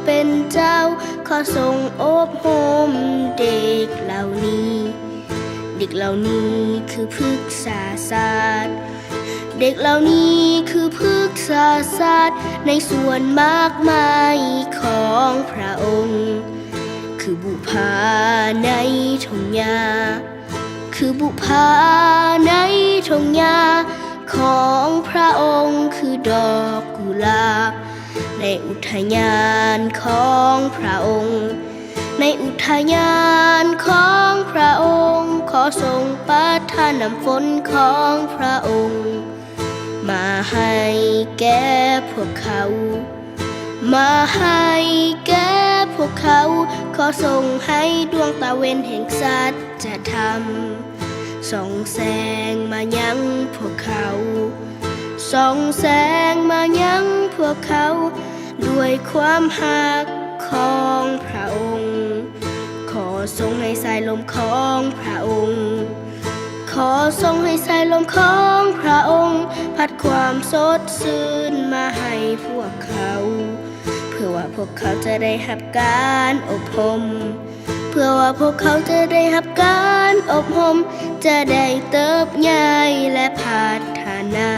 เป็นเจ้าขอทรงอบรมเด็กเหล่านี้เด็กเหล่านี้คือพฤกษาศาสตร์เด็กเหล่านี้คือพฤกษาศาสตร์ในส่วนมากมายของพระองค์คือบุพาในทงหญ้าคือบุพาในทงหญ้าของพระองค์คือดอกกุหลาบในอุทยานของพระองค์ในอุทยานของพระองค์ขอทรงประทานน้ำฝนของพระองค์มาให้แก่พวกเขามาให้แก่พวกเขาขอทรงให้ดวงตาเว้นแห่งสัจธรรมส่องแสงมายังพวกเขาส่องแสงมายังพวกเขาด้วยความหักของพระองค์ขอทรงให้สายลมของพระองค์ขอทรงให้สายลมของพระองค์พัดความสดชื่นมาให้พวกเขาเพื่อว่าพวกเขาจะได้รับการอบรมเพื่อว่าพวกเขาจะได้รับการอบรมจะได้เติบใหญ่และพัฒนา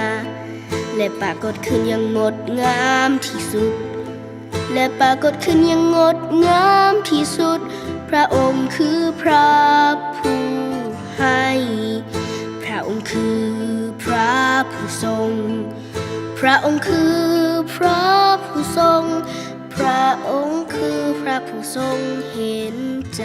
และปรากฏขึ้นอย่างงดงามที่สุดและปรากฏขึ้นอย่างงดงามที่สุดพระองค์คือพระผู้ให้พระองค์คือพระผู้ทรงพระองค์คือพระผู้ทรงพระองค์คือพระผู้ทรงเห็นใจ